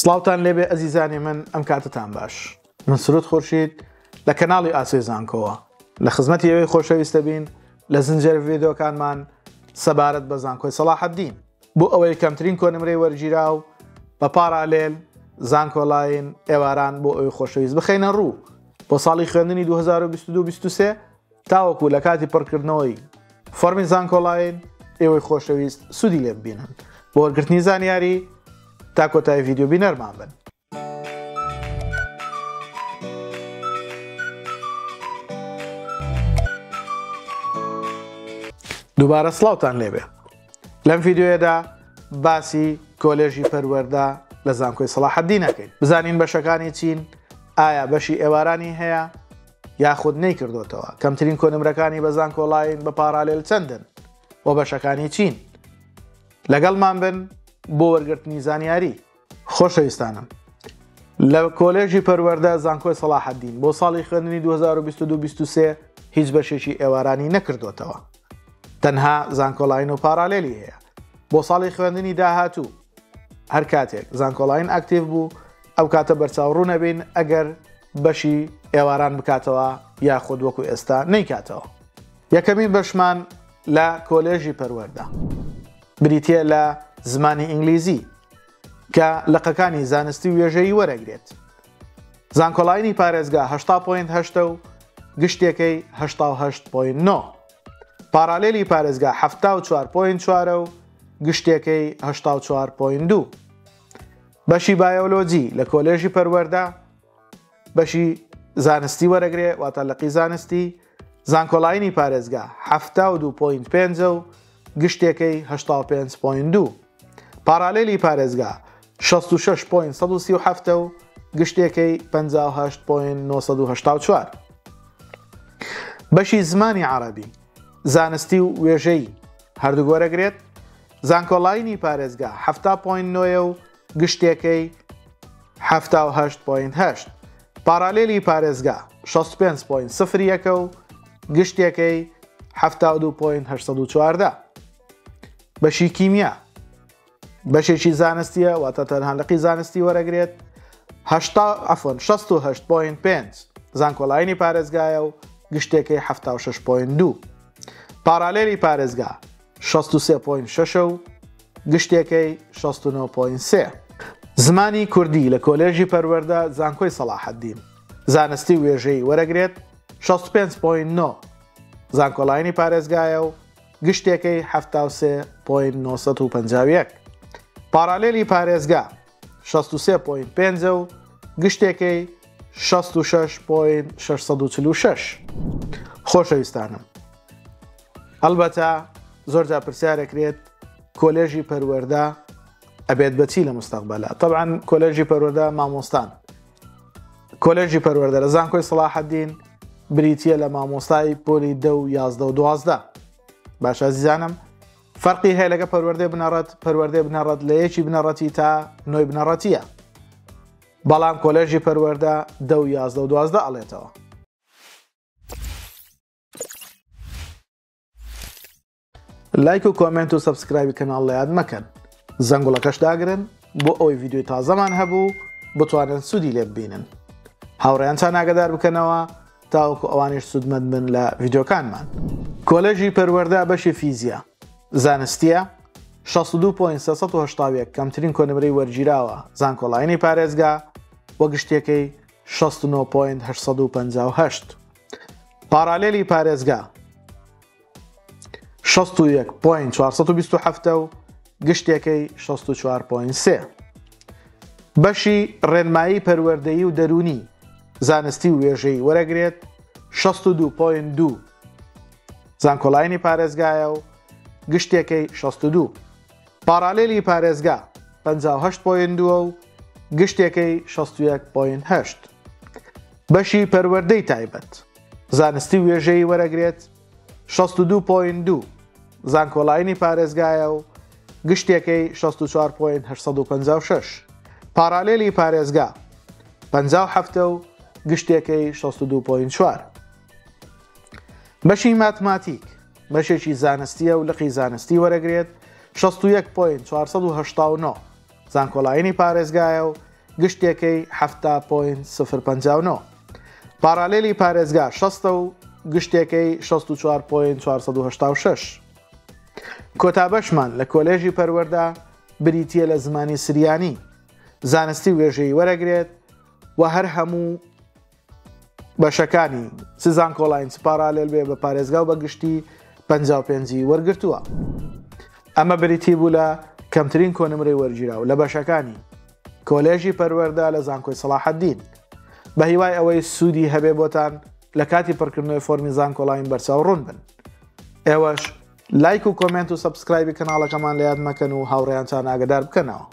سڵاوتان لێبێ ئەزیزانی من ئەم کاتتان باش. من سرود خورشید لە کەناڵی ئاسۆی زانکۆوە لە خزمەتی ئەوەی خۆشەویستە بین لە زنجێر ڤیدیۆکانمان سەبارەت بە زانکۆی سەلاحەددین بۆ ئەوەی کەمترین کۆنمرەی وەرگیرا و بە پارالێل زانکۆلاین ئێواران بۆ ئەوەی خۆشەویست بخەینە ڕوو بۆ ساڵی خوێندنی 2022-23 تاوەکو لە کاتی پڕکردنەوەی فۆرمی زانکۆلاین ئێوەی خۆشەویست سوودی لێ ببینن بۆ وەرگرتنی زانیاری تا کۆتایی ڤیدیۆ بینەرمان بن. دووبارە سڵاوتان لێبێ. لەم ڤیدیۆیەدا باسی کۆلێژی پەروەردە لە زانکۆی سەلاحەددین نەکەین. بزانین بەشەکانی چین، ئایا بەشی ئێوارانی هەیە یاخود نەیکردوتەوە، کەمترین کۆنمرەکانی بە زانکۆلاین بە پارالێل چەندن و بەشەکانی چین. لەگەڵمان بن بۆ وەرگرتنی زانیاری. خۆشەویستانم، لە کۆلێژی پەروەردە زانکۆی سەلاحەددین بۆ ساڵی خوێندنی 2022-23 هیچ بەشێکی ئێوارانی نەکردوتەوە، تەنها زانکۆلاین و پارالێلی هەیە. بۆ ساڵی خوێندنی داهاتوو هەر کاتێک زانکۆلاین ئاکتیڤ بوو ئەو کاتە بەرچاو نەبین ئەگەر بەشی ئێواران بکاتەوە یاخود وەکو ئێستا نەیکاتەوە. یەکەمین بەشمان لە کۆلێژی پەروەردە بریتیە لە زمانی ئینگلیزی کە لەقەکانی زانستی و وێژەیی وەرەگرێت. زانکۆلاینی پارێزگا 80.8 و گشتێکەی 88.9، پارالێلی پارێزگا 74.4 و گشتێکەی 84.2. بەشی بایۆلۆجی لە کۆلێژی پەروەردە بەشی زانستی وەرەگرێ واتە لەقی زانستی، زانکۆلاینی پارێزگا 72.5 و گشتێکەی 85.2، پارالێلی پارێزگا 66.137 و گشتێکەی 58.984. بەشی زمانی عەرەبی، زانستی و وێژەیی هەردوو وەرەگرێت، زانکۆلاینی پارێزگا 70.9 و گشتێکەی 78.8، پارالێلی پارێزگا 65.01 و گشتێکەی 72.814. بەشی کیمیا بەشێکی زانستیە واتە تەنها لەقی زانستی وەرەگرێت، 68.5 زانکۆلاینی پارێزگایە و گشتێکەی 76.2، پارالێلی پارێزگا 63.6 و گشتێکەی 69.3. زمانی کوردی لە کۆلێژی پەروەردە زانکۆی سەلاحەددین زانستی وێژەی وەرەگرێت، 65.9 زانکۆلاینی پارێزگایە و گشتێکەی 73.951، پارالێلی پارێزگا 63.5 و گشتێکەی 66.646. خۆشەویستانم، ئەلبەتە زۆرجار پرسیارەکرێت کۆلێژی پەروەردە ئەبێت بەچی لە مستەقبەلە. طبعاً کۆلێژی پەروەردە مامۆستان، کۆلێژی پەروەردە لە زانکۆی سەلاحەددین بریتیە لە مامۆستای پۆلی 10 و 11 و 12. باش ئازیزانم، فەرقی هەیە لەگە پەروەردەی بنەڕەت. پەروەردەی بنەڕەت لە یەکی بنەڕەتی تا نۆی بنەڕەتیە، بەڵام کۆلێژی پەروەردە 10 و 11 و 12 ئەڵێتەوە. لایک و کۆمنت و سەبسکرایبی کەناڵ لە یاد مەکەن، زەنگوڵەکەش داگرن بۆ ئەوەی ڤیدیۆی تازەمان هەبوو بتوانن سوودی لێ ببینن. هاوڕێیانتان ئاگادار بکەنەوە تاوەکو ئەوانیش سوودمەند بن لە ڤیدیۆکانمان. کۆلێژی پەروەردە بەشی فیزیە زانستیە، 62.381 کەمترین کۆنمرەی وەرگیراوە زانکۆلاینی پارێزگا وە گشتێکەی 69.858، پارالێلی پارێزگا 61.427 و گشتێکەی 64.3. بەشی ڕێنمایی پەروەردەیی و دەرونی زانستی و وێژەی وەرەگرێت، 62.2 زانکۆلاینی پارێزگایە و گشتێکەی 62، پارالێلی پارێزگا 58.2 و گشتێکەی 61.8. بەشی پەروەردەی تایبەت زانستی و وێژەی وەرەگرێت، 62.2 زانکۆلاینی پارێزگایە و گشتێکەی 64.856، پارالێلی پارێزگا 57 و گشتێکەی 62.4. بەشی ماتماتیک بەشێکی زانستیە و لەقی زانستی وەرەگرێت، 61.489 زانکۆلاینی پارێزگایە و گشتێکەی 7.059 پارالێلی پارێزگا 60 و گشتێکەی 64.486 کۆتابەشمان لە کۆلێژی پەروەردە بریتیە لە زمانی سریانی زانستی وێژەی وەرەگرێت و هەر هەموو بەشەکانی سزان کۆلاین پارالێل بێ بە پارێزگا و بە گشتی 55 وەرگرتووە. ئەمە بریتی بوو لە کەمترین کۆنمرەی وەرگیرا و لە بەشەکانی کۆلێژی پەروەردە لە زانکۆی سەلاحەددین بە هیوای ئەوەی سوودی هەبێ بۆتان لە کاتی پڕکردنەوەی فۆرمی زان کۆلاین بەرچاو ڕوون بن. ئێوەش لایک و کۆمنت و سەبسکرایبی کەناڵەکەمان لە یاد مەکەن و هاوڕێیانتان ئاگادار بکەنەوە.